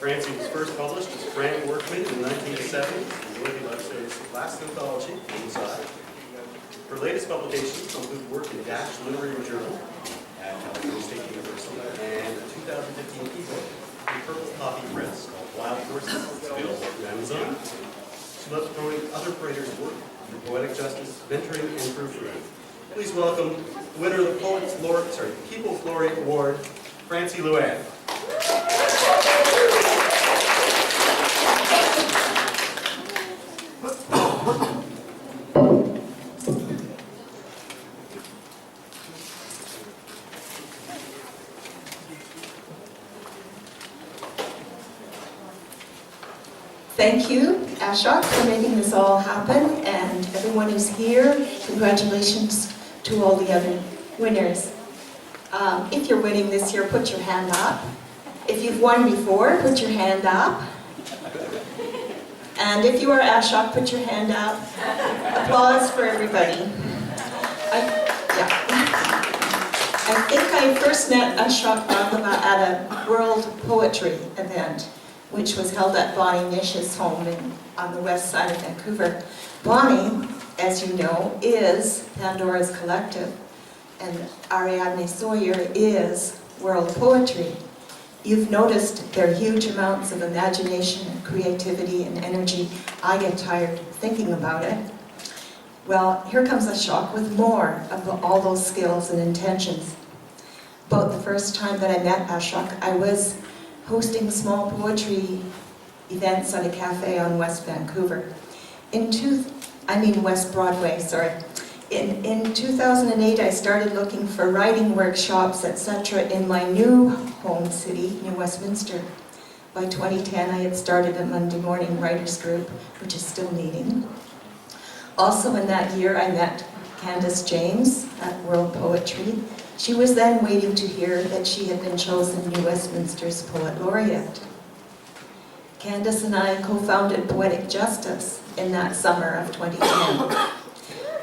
Franci was first published as Frank Workman in 1970 in Willoughby Legislator's last anthology, Inside. Her latest publications include work in Dash Literary Journal at California State University and a 2015 ebook in Purple Poppy Press called Wild Horses, available through Amazon. She loves promoting other writers' work for poetic justice, mentoring, and proofreading. Please welcome the winner of the People's Laureate Award, Franci Louann. Thank you, Ashok, for making this all happen, and everyone who's here, congratulations to all the other winners. If you're winning this year, put your hand up. If you've won before, put your hand up. And if you are Ashok, put your hand up. Applause for everybody. I think I first met Ashok at a World Poetry event, which was held at Bonnie Nish's home on the west side of Vancouver. Bonnie, as you know, is Pandora's Collective, and Ariadne Sawyer is World Poetry. You've noticed their huge amounts of imagination and creativity and energy. I get tired thinking about it. Well, here comes Ashok with more of all those skills and intentions. About the first time that I met Ashok, I was hosting small poetry events at a cafe on West Vancouver. West Broadway, sorry. In 2008, I started looking for writing workshops, etc. in my new home city, New Westminster. By 2010, I had started a Monday morning writers group, which is still meeting. Also in that year, I met Candace James at World Poetry. She was then waiting to hear that she had been chosen New Westminster's Poet Laureate. Candace and I co-founded Poetic Justice in that summer of 2010.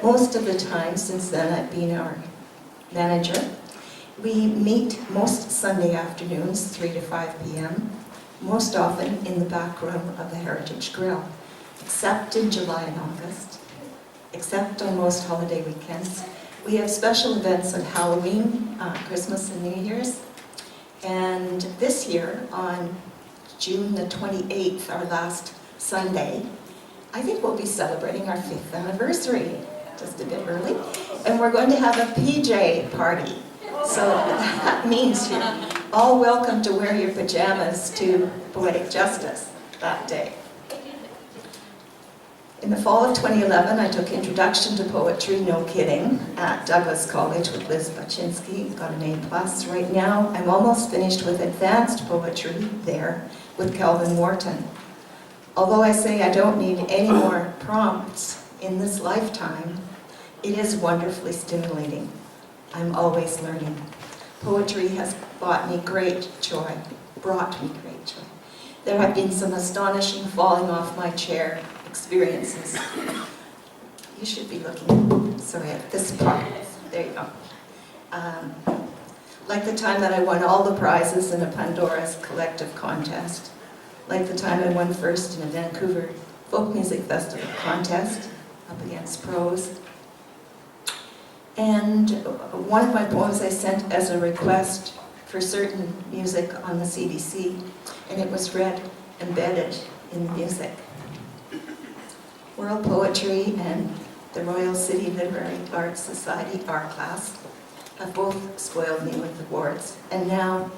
Most of the time since then, I've been our manager. We meet most Sunday afternoons, 3 to 5 p.m., most often in the back room of the Heritage Grill, except in July and August, except on most holiday weekends. We have special events on Halloween, Christmas, and New Year's. And this year, on June the 28th, our last Sunday, I think we'll be celebrating our 5th anniversary, just a bit early. And we're going to have a PJ party. So that means you're all welcome to wear your pajamas to Poetic Justice that day. In the fall of 2011, I took Introduction to Poetry, no kidding, at Douglas College with Liz Baczynski, got an A+. Right now, I'm almost finished with Advanced Poetry there with Kelvin Wharton. Although I say I don't need any more prompts in this lifetime, it is wonderfully stimulating. I'm always learning. Poetry has brought me great joy. There have been some astonishing falling off my chair experiences. You should be looking, sorry, at this part. There you go. Like the time that I won all the prizes in a Pandora's Collective contest. Like the time I won first in a Vancouver Folk Music Festival contest up against pros. And one of my poems I sent as a request for certain music on the CBC, and it was read embedded in the music. World Poetry and the Royal City Literary Arts Society art class have both spoiled me with awards. And now,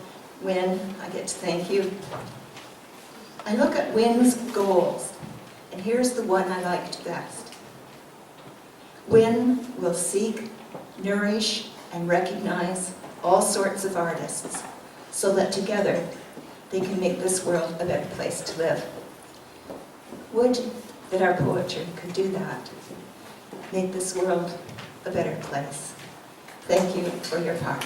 Wynne, I get to thank you. I look at Wynne's goals, and here's the one I liked best. Wynne will seek, nourish, and recognize all sorts of artists so that together they can make this world a better place to live. Would that our poetry could do that, make this world a better place. Thank you for your part.